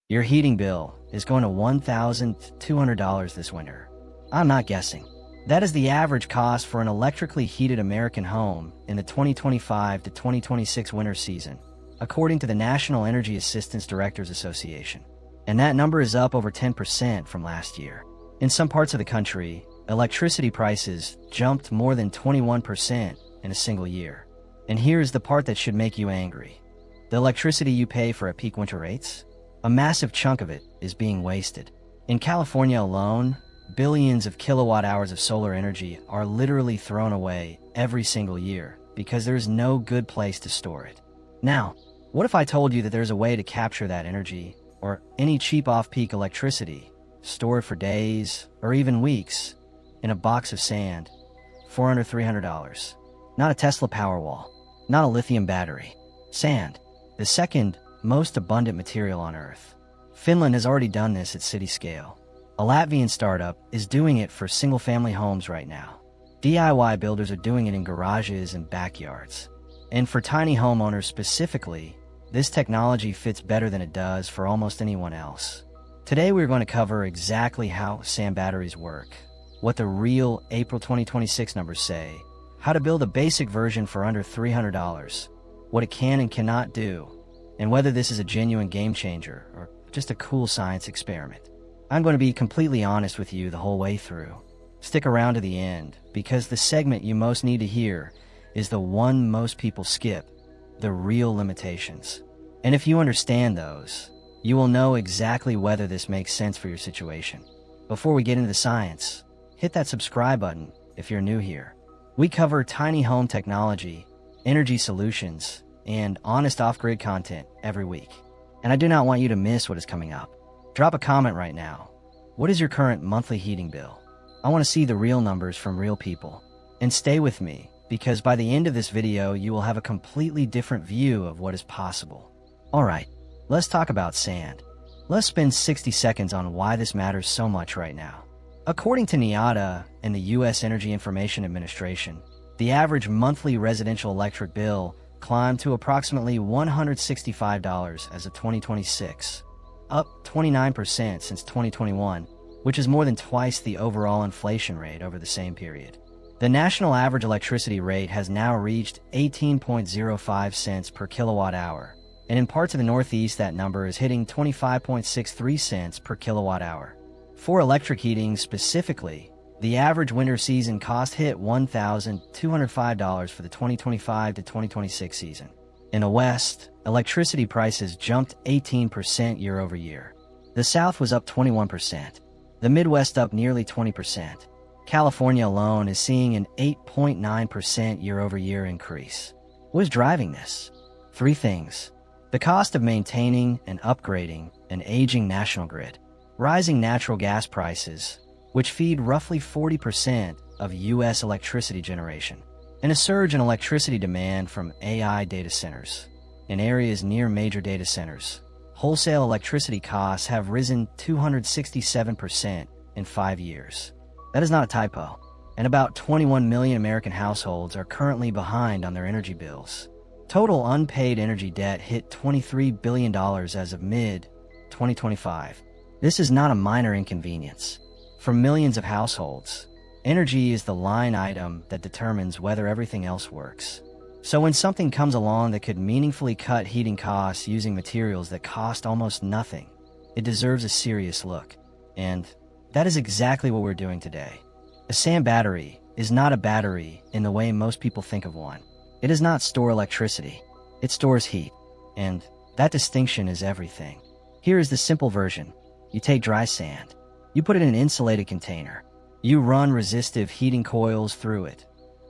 Your heating bill is going to $1,200 this winter. I'm not guessing. That is the average cost for an electrically heated American home in the 2025 to 2026 winter season, according to the National Energy Assistance Directors Association. And that number is up over 10% from last year. In some parts of the country, electricity prices jumped more than 21% in a single year. And here's the part that should make you angry. The electricity you pay for at peak winter rates? A massive chunk of it is being wasted. In California alone, billions of kilowatt hours of solar energy are literally thrown away every single year because there's no good place to store it. Now, what if I told you that there's a way to capture that energy, or any cheap off-peak electricity, store it for days or even weeks in a box of sand for under $300? Not a Tesla Powerwall, not a lithium battery. Sand, the second most abundant material on Earth. Finland has already done this at city scale. A Latvian startup is doing it for single-family homes right now. DIY builders are doing it in garages and backyards. And for tiny homeowners specifically, this technology fits better than it does for almost anyone else. Today we're going to cover exactly how sand batteries work, what the real April 2026 numbers say, how to build a basic version for under $300, what it can and cannot do, and whether this is a genuine game changer or just a cool science experiment. I'm going to be completely honest with you the whole way through. Stick around to the end, because the segment you most need to hear is the one most people skip, the real limitations. And if you understand those, you will know exactly whether this makes sense for your situation. Before we get into the science, hit that subscribe button if you're new here. We cover tiny home technology, energy solutions, and honest off-grid content every week. And I do not want you to miss what is coming up. Drop a comment right now. What is your current monthly heating bill? I want to see the real numbers from real people. And stay with me, because by the end of this video, you will have a completely different view of what is possible. Alright, let's talk about sand. Let's spend 60 seconds on why this matters so much right now. According to NIATA and the U.S. Energy Information Administration, the average monthly residential electric bill climbed to approximately $165 as of 2026, up 29% since 2021, which is more than twice the overall inflation rate over the same period. The national average electricity rate has now reached 18.05 cents per kilowatt hour, and in parts of the Northeast that number is hitting 25.63 cents per kilowatt hour. For electric heating specifically, the average winter season cost hit $1,205 for the 2025 to 2026 season. In the West, electricity prices jumped 18% year over year. The South was up 21%. The Midwest up nearly 20%. California alone is seeing an 8.9% year-over-year increase. What is driving this? Three things. The cost of maintaining and upgrading an aging national grid, rising natural gas prices, which feed roughly 40% of U.S. electricity generation, and a surge in electricity demand from AI data centers. In areas near major data centers, wholesale electricity costs have risen 267% in 5 years. That is not a typo. And about 21 million American households are currently behind on their energy bills. Total unpaid energy debt hit $23 billion as of mid-2025. This is not a minor inconvenience. For millions of households, energy is the line item that determines whether everything else works. So when something comes along that could meaningfully cut heating costs using materials that cost almost nothing, it deserves a serious look. And that is exactly what we're doing today. A sand battery is not a battery in the way most people think of one. It does not store electricity. It stores heat. And that distinction is everything. Here is the simple version. You take dry sand. You put it in an insulated container. You run resistive heating coils through it.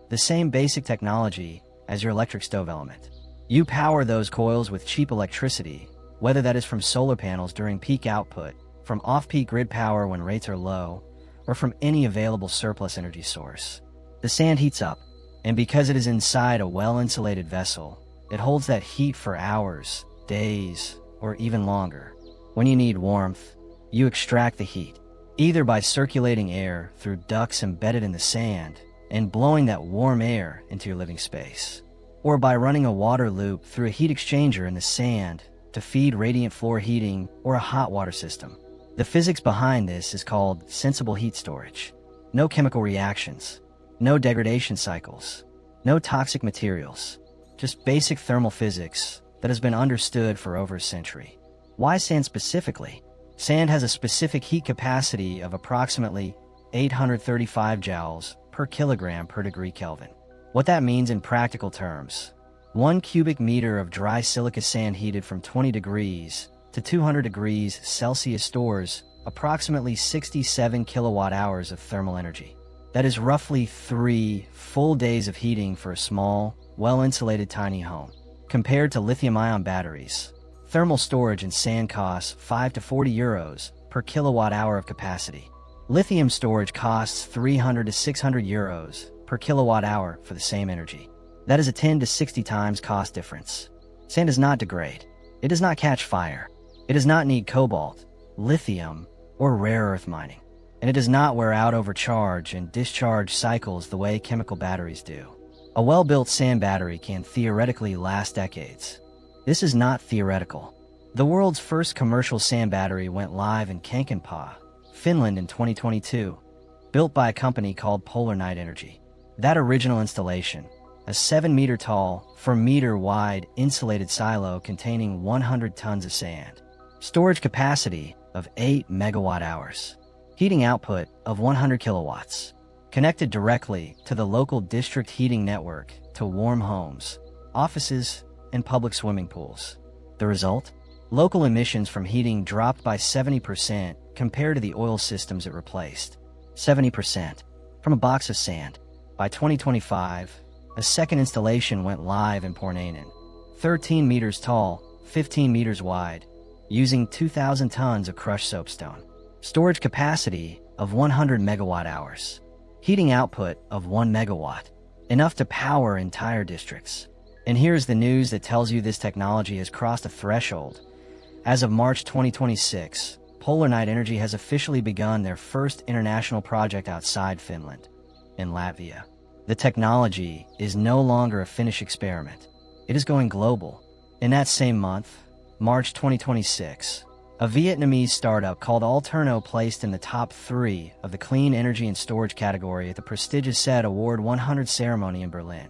The same basic technology as your electric stove element. You power those coils with cheap electricity, whether that is from solar panels during peak output, from off-peak grid power when rates are low, or from any available surplus energy source. The sand heats up, and because it is inside a well-insulated vessel, it holds that heat for hours, days, or even longer. When you need warmth, you extract the heat, either by circulating air through ducts embedded in the sand and blowing that warm air into your living space, or by running a water loop through a heat exchanger in the sand to feed radiant floor heating or a hot water system. The physics behind this is called sensible heat storage. No chemical reactions, no degradation cycles, no toxic materials, just basic thermal physics that has been understood for over a century. Why sand specifically? Sand has a specific heat capacity of approximately 835 joules per kilogram per degree Kelvin. What that means in practical terms: 1 cubic meter of dry silica sand heated from 20 degrees to 200 degrees Celsius stores approximately 67 kilowatt hours of thermal energy. That is roughly 3 full days of heating for a small, well-insulated tiny home. Compared to lithium-ion batteries, thermal storage in sand costs 5 to 40 euros per kilowatt hour of capacity. Lithium storage costs 300 to 600 euros per kilowatt hour for the same energy. That is a 10 to 60 times cost difference. Sand does not degrade. It does not catch fire. It does not need cobalt, lithium, or rare earth mining. And it does not wear out over charge and discharge cycles the way chemical batteries do. A well-built sand battery can theoretically last decades. This is not theoretical. The world's first commercial sand battery went live in Kankanpää, Finland in 2022, built by a company called Polar Night Energy. That original installation, a 7-meter-tall, 4-meter-wide insulated silo containing 100 tons of sand, storage capacity of 8 megawatt-hours, heating output of 100 kilowatts, connected directly to the local district heating network to warm homes, offices, and public swimming pools. The result? Local emissions from heating dropped by 70% compared to the oil systems it replaced. 70% from a box of sand. By 2025, a second installation went live in Pornainen, 13 meters tall, 15 meters wide, using 2,000 tons of crushed soapstone. Storage capacity of 100 megawatt-hours. Heating output of 1 megawatt. Enough to power entire districts. And here's the news that tells you this technology has crossed a threshold. As of March 2026, Polar Night Energy has officially begun their first international project outside Finland, in Latvia. The technology is no longer a Finnish experiment. It is going global. In that same month, March 2026, a Vietnamese startup called Alterno placed in the top 3 of the clean energy and storage category at the prestigious SED Award 100 ceremony in Berlin,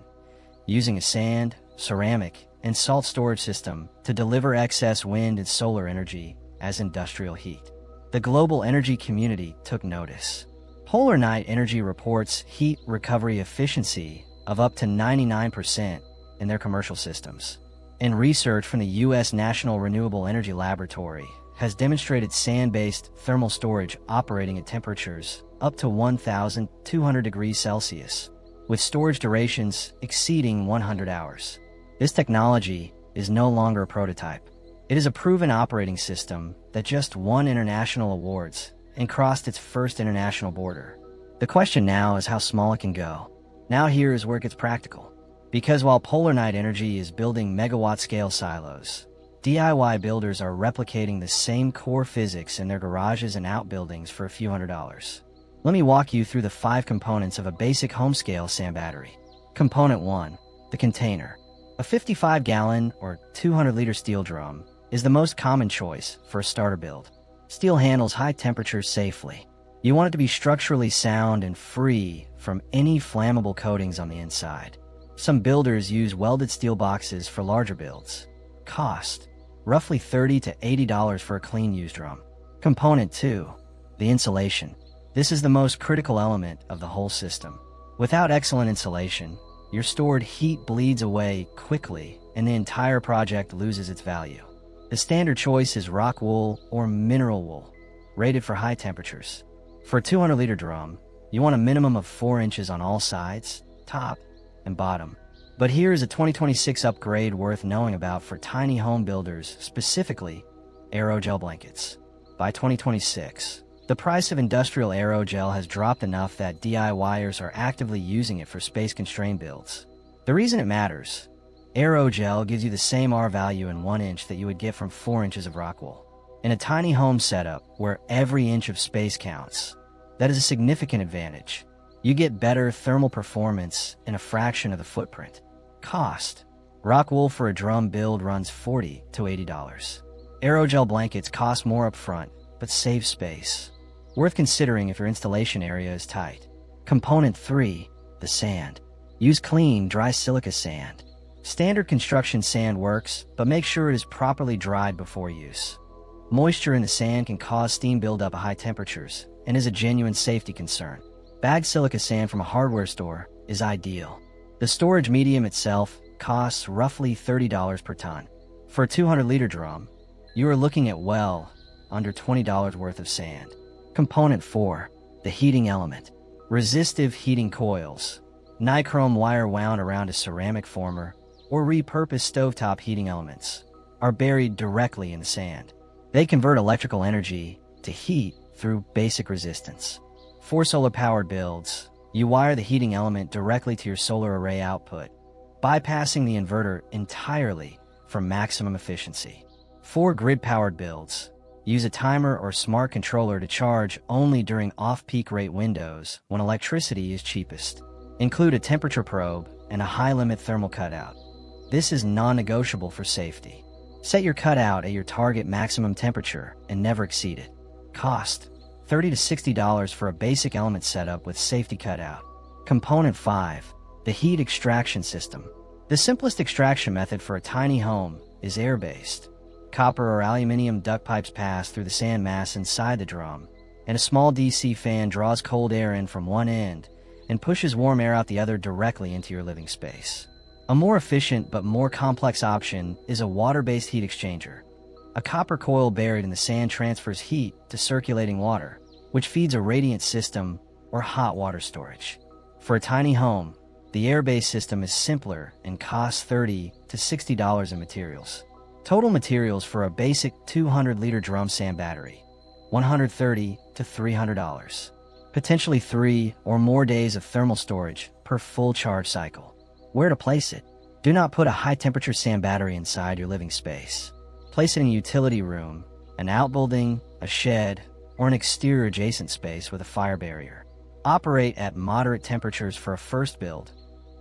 using a sand, ceramic, and salt storage system to deliver excess wind and solar energy as industrial heat. The global energy community took notice. Polar Night Energy reports heat recovery efficiency of up to 99% in their commercial systems. And research from the U.S. National Renewable Energy Laboratory has demonstrated sand-based thermal storage operating at temperatures up to 1,200 degrees Celsius, with storage durations exceeding 100 hours. This technology is no longer a prototype. It is a proven operating system that just won international awards and crossed its first international border. The question now is how small it can go. Now here is where it gets practical. Because while Polar Night Energy is building megawatt-scale silos, DIY builders are replicating the same core physics in their garages and outbuildings for a few $100s. Let me walk you through the 5 components of a basic home-scale sand battery. Component 1. The container. A 55-gallon or 200-liter steel drum is the most common choice for a starter build. Steel handles high temperatures safely. You want it to be structurally sound and free from any flammable coatings on the inside. Some builders use welded steel boxes for larger builds. Cost: roughly $30 to $80 for a clean used drum. Component 2. The insulation. This is the most critical element of the whole system. Without excellent insulation, your stored heat bleeds away quickly and the entire project loses its value. The standard choice is rock wool or mineral wool, rated for high temperatures. For a 200-liter drum, you want a minimum of 4 inches on all sides, top, and bottom. But here is a 2026 upgrade worth knowing about for tiny home builders, specifically aerogel blankets. By 2026, the price of industrial aerogel has dropped enough that DIYers are actively using it for space-constrained builds. The reason it matters: aerogel gives you the same R value in 1 inch that you would get from 4 inches of rock wool. In a tiny home setup where every inch of space counts, that is a significant advantage. You get better thermal performance in a fraction of the footprint. Cost: Rock wool for a drum build runs $40 to $80. Aerogel blankets cost more upfront, but save space. Worth considering if your installation area is tight. Component 3. The sand. Use clean, dry silica sand. Standard construction sand works, but make sure it is properly dried before use. Moisture in the sand can cause steam buildup at high temperatures and is a genuine safety concern. Bagged silica sand from a hardware store is ideal. The storage medium itself costs roughly $30 per ton. For a 200-liter drum, you are looking at well under $20 worth of sand. Component 4. The heating element. Resistive heating coils. Nichrome wire wound around a ceramic former or repurposed stovetop heating elements are buried directly in the sand. They convert electrical energy to heat through basic resistance. For solar-powered builds, you wire the heating element directly to your solar array output, bypassing the inverter entirely for maximum efficiency. For grid-powered builds, use a timer or smart controller to charge only during off-peak rate windows when electricity is cheapest. Include a temperature probe and a high-limit thermal cutout. This is non-negotiable for safety. Set your cutout at your target maximum temperature and never exceed it. Cost: $30 to $60 for a basic element setup with safety cutout. Component 5. The heat extraction system. The simplest extraction method for a tiny home is air-based. Copper or aluminum duct pipes pass through the sand mass inside the drum, and a small DC fan draws cold air in from one end and pushes warm air out the other directly into your living space. A more efficient but more complex option is a water-based heat exchanger. A copper coil buried in the sand transfers heat to circulating water, which feeds a radiant system or hot water storage. For a tiny home, the air-based system is simpler and costs $30 to $60 in materials. Total materials for a basic 200-liter drum sand battery: $130 to $300. Potentially 3 or more days of thermal storage per full charge cycle. Where to place it? Do not put a high-temperature sand battery inside your living space. Place it in a utility room, an outbuilding, a shed, or an exterior adjacent space with a fire barrier. Operate at moderate temperatures for a first build.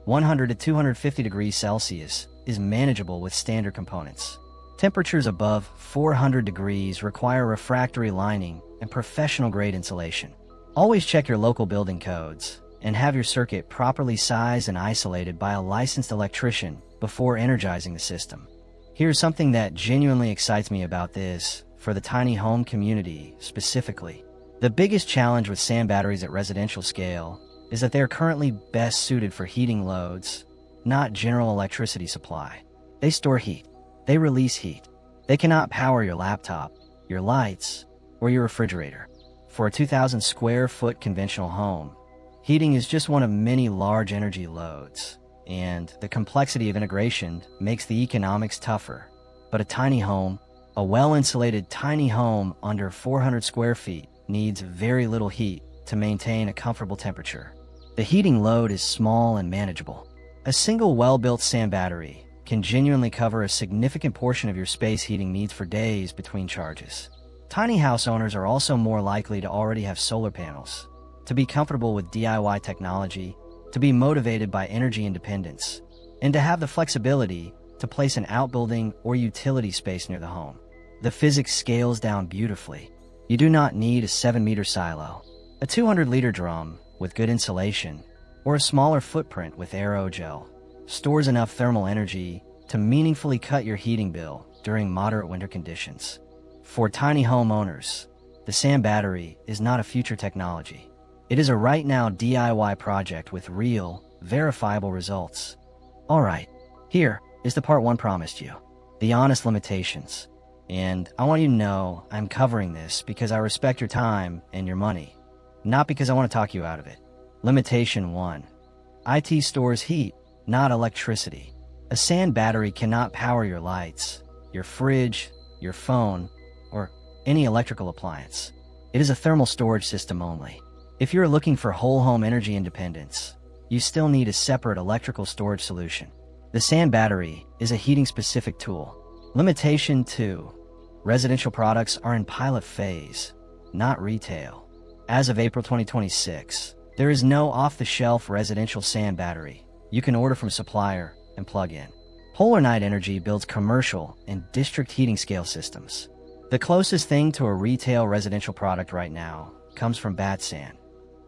100 to 250 degrees Celsius is manageable with standard components. Temperatures above 400 degrees require refractory lining and professional-grade insulation. Always check your local building codes and have your circuit properly sized and isolated by a licensed electrician before energizing the system. Here's something that genuinely excites me about this, for the tiny home community specifically. The biggest challenge with sand batteries at residential scale is that they are currently best suited for heating loads, not general electricity supply. They store heat. They release heat. They cannot power your laptop, your lights, or your refrigerator. For a 2,000 square foot conventional home, heating is just one of many large energy loads, and the complexity of integration makes the economics tougher. But a tiny home, a well-insulated tiny home under 400 square feet, needs very little heat to maintain a comfortable temperature. The heating load is small and manageable. A single well-built sand battery can genuinely cover a significant portion of your space heating needs for days between charges. Tiny house owners are also more likely to already have solar panels, to be comfortable with DIY technology, to be motivated by energy independence, and to have the flexibility to place an outbuilding or utility space near the home. The physics scales down beautifully. You do not need a 7-meter silo, a 200-liter drum with good insulation, or a smaller footprint with aerogel stores enough thermal energy to meaningfully cut your heating bill during moderate winter conditions. For tiny homeowners, the sand battery is not a future technology. It is a right-now DIY project with real, verifiable results. Alright, here is the part 1 promised you, the honest limitations. And I want you to know I'm covering this because I respect your time and your money, not because I want to talk you out of it. Limitation 1. IT stores heat, not electricity. A sand battery cannot power your lights, your fridge, your phone, or any electrical appliance. It is a thermal storage system only. If you're looking for whole home energy independence, you still need a separate electrical storage solution. The sand battery is a heating-specific tool. Limitation 2. Residential products are in pilot phase, not retail. As of April 2026, there is no off-the-shelf residential sand battery you can order from supplier and plug in. Polar Night Energy builds commercial and district heating scale systems. The closest thing to a retail residential product right now comes from Batsan,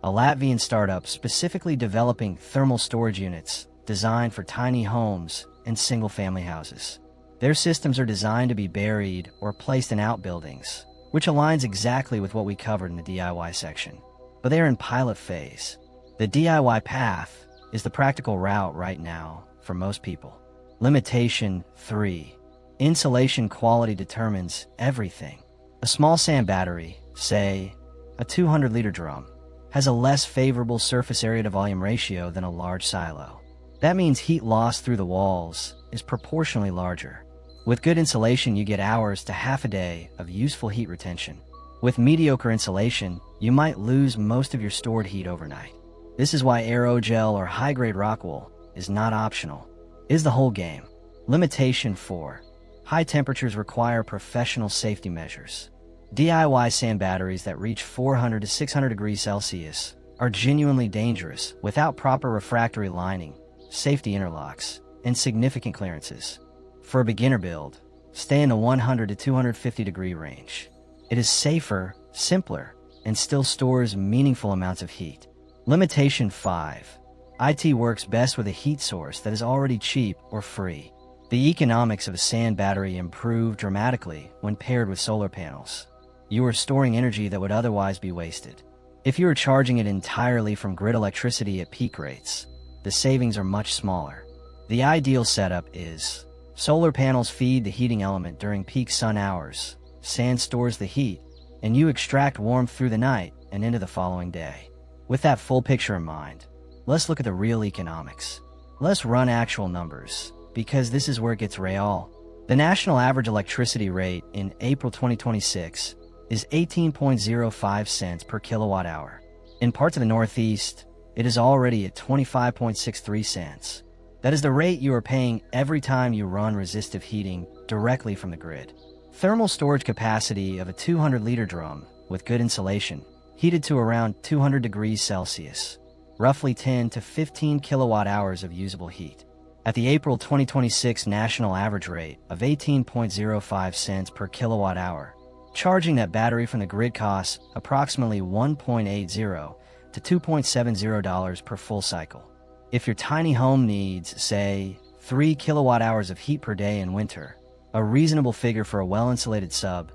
a Latvian startup specifically developing thermal storage units designed for tiny homes and single-family houses. Their systems are designed to be buried or placed in outbuildings, which aligns exactly with what we covered in the DIY section. But they are in pilot phase. The DIY path is the practical route right now for most people. Limitation 3. Insulation quality determines everything. A small sand battery, say a 200-liter drum, has a less favorable surface area to volume ratio than a large silo. That means heat loss through the walls is proportionally larger. With good insulation, you get hours to half a day of useful heat retention. With mediocre insulation, you might lose most of your stored heat overnight. This is why aerogel or high-grade rock wool is not optional. Is the whole game. Limitation 4. High temperatures require professional safety measures. DIY sand batteries that reach 400 to 600 degrees Celsius are genuinely dangerous without proper refractory lining, safety interlocks, and significant clearances. For a beginner build, stay in the 100 to 250 degree range. It is safer, simpler, and still stores meaningful amounts of heat. Limitation 5. IT works best with a heat source that is already cheap or free. The economics of a sand battery improve dramatically when paired with solar panels. You are storing energy that would otherwise be wasted. If you are charging it entirely from grid electricity at peak rates, the savings are much smaller. The ideal setup is solar panels feed the heating element during peak sun hours, sand stores the heat, and you extract warmth through the night and into the following day. With that full picture in mind, let's look at the real economics. Let's run actual numbers, because this is where it gets real. The national average electricity rate in April 2026 is 18.05 cents per kilowatt hour. In parts of the Northeast, it is already at 25.63 cents. That is the rate you are paying every time you run resistive heating directly from the grid. Thermal storage capacity of a 200-liter drum with good insulation, heated to around 200 degrees Celsius, roughly 10 to 15 kilowatt hours of usable heat. At the April 2026 national average rate of 18.05 cents per kilowatt hour, charging that battery from the grid costs approximately $1.80 to $2.70 per full cycle. If your tiny home needs, say, 3 kilowatt hours of heat per day in winter, a reasonable figure for a well-insulated sub,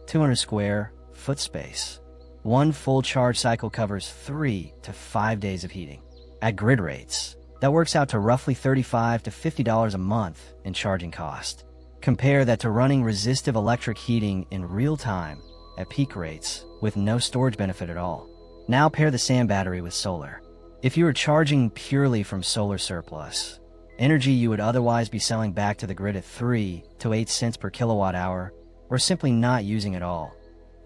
200 square foot space, one full charge cycle covers 3 to 5 days of heating. At grid rates, that works out to roughly $35 to $50 a month in charging cost. Compare that to running resistive electric heating in real time at peak rates with no storage benefit at all. Now pair the sand battery with solar. If you are charging purely from solar surplus, energy you would otherwise be selling back to the grid at 3 to 8 cents per kilowatt hour, or simply not using at all,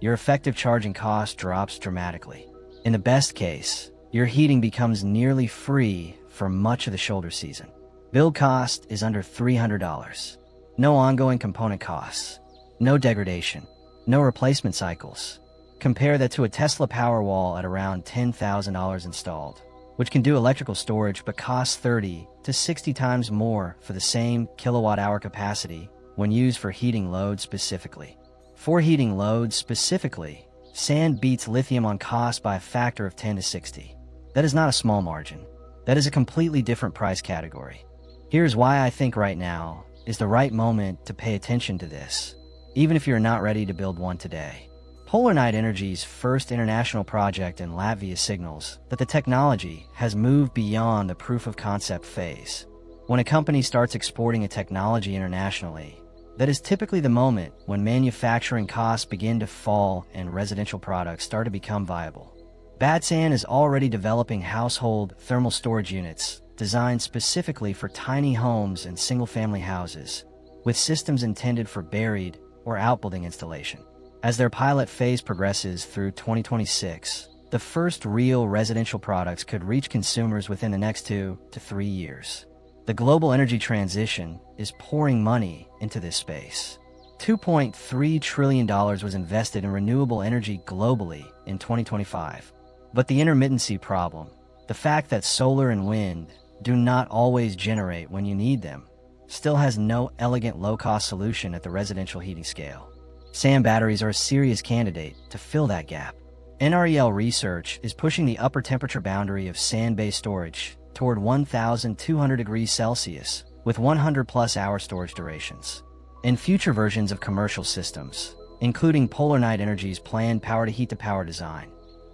your effective charging cost drops dramatically. In the best case, your heating becomes nearly free for much of the shoulder season. Build cost is under $300. No ongoing component costs, no degradation, no replacement cycles. Compare that to a Tesla Powerwall at around $10,000 installed, which can do electrical storage but costs 30 to 60 times more for the same kilowatt-hour capacity when used for heating loads specifically. For heating loads specifically, sand beats lithium on cost by a factor of 10 to 60. That is not a small margin. That is a completely different price category. Here's why I think right now is the right moment to pay attention to this, even if you're not ready to build one today. Polar Night Energy's first international project in Latvia signals that the technology has moved beyond the proof of concept phase. When a company starts exporting a technology internationally, that is typically the moment when manufacturing costs begin to fall and residential products start to become viable. Batsan is already developing household thermal storage units designed specifically for tiny homes and single-family houses, with systems intended for buried or outbuilding installation. As their pilot phase progresses through 2026, the first real residential products could reach consumers within the next 2 to 3 years. The global energy transition is pouring money into this space. $2.3 trillion was invested in renewable energy globally in 2025. But the intermittency problem, the fact that solar and wind do not always generate when you need them, still has no elegant low-cost solution at the residential heating scale. Sand batteries are a serious candidate to fill that gap. NREL research is pushing the upper temperature boundary of sand-based storage toward 1,200 degrees Celsius with 100-plus hour storage durations. In future versions of commercial systems, including Polar Night Energy's planned power-to-heat-to-power design,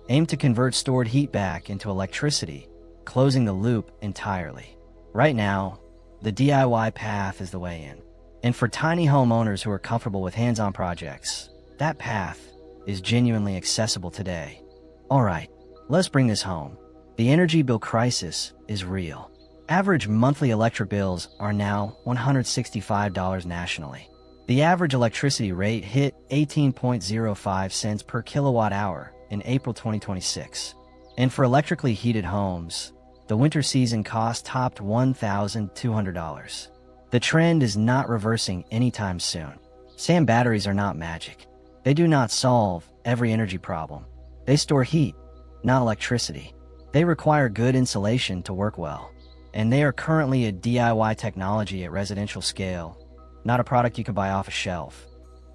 aim to convert stored heat back into electricity, closing the loop entirely. Right now, the DIY path is the way in. And for tiny homeowners who are comfortable with hands-on projects, that path is genuinely accessible today. Alright, let's bring this home. The energy bill crisis is real. Average monthly electric bills are now $165 nationally. The average electricity rate hit 18.05 cents per kilowatt hour in April 2026. And for electrically heated homes, the winter season cost topped $1,200. The trend is not reversing anytime soon. Sand batteries are not magic. They do not solve every energy problem. They store heat, not electricity. They require good insulation to work well. And they are currently a DIY technology at residential scale, not a product you can buy off a shelf,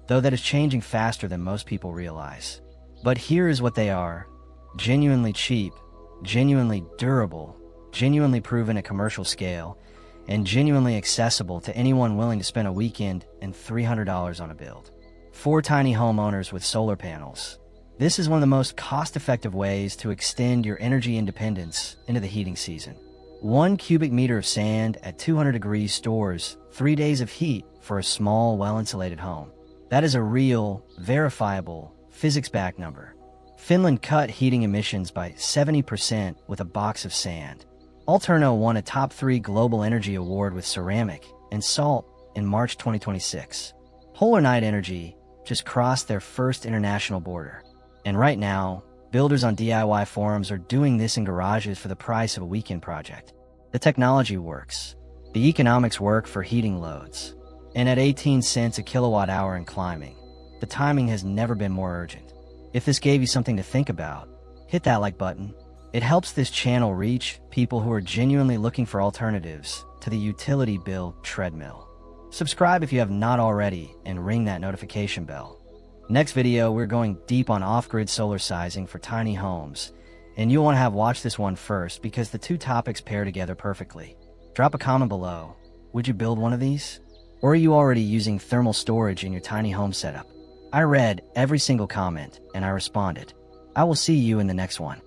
though that is changing faster than most people realize. But here is what they are: genuinely cheap, genuinely durable, genuinely proven at commercial scale, and genuinely accessible to anyone willing to spend a weekend and $300 on a build. For tiny homeowners with solar panels, this is one of the most cost-effective ways to extend your energy independence into the heating season. 1 cubic meter of sand at 200 degrees stores 3 days of heat for a small, well-insulated home. That is a real, verifiable, physics-backed number. Finland cut heating emissions by 70% with a box of sand. Alterno won a top 3 global energy award with ceramic and salt in March 2026. Polar Night Energy just crossed their first international border. And right now, builders on DIY forums are doing this in garages for the price of a weekend project. The technology works. The economics work for heating loads. And at 18 cents a kilowatt hour and climbing, the timing has never been more urgent. If this gave you something to think about, hit that like button. It helps this channel reach people who are genuinely looking for alternatives to the utility bill treadmill. Subscribe if you have not already and ring that notification bell. Next video, we're going deep on off-grid solar sizing for tiny homes, and you'll want to have watched this one first because the two topics pair together perfectly. Drop a comment below. Would you build one of these? Or are you already using thermal storage in your tiny home setup? I read every single comment and I responded. I will see you in the next one.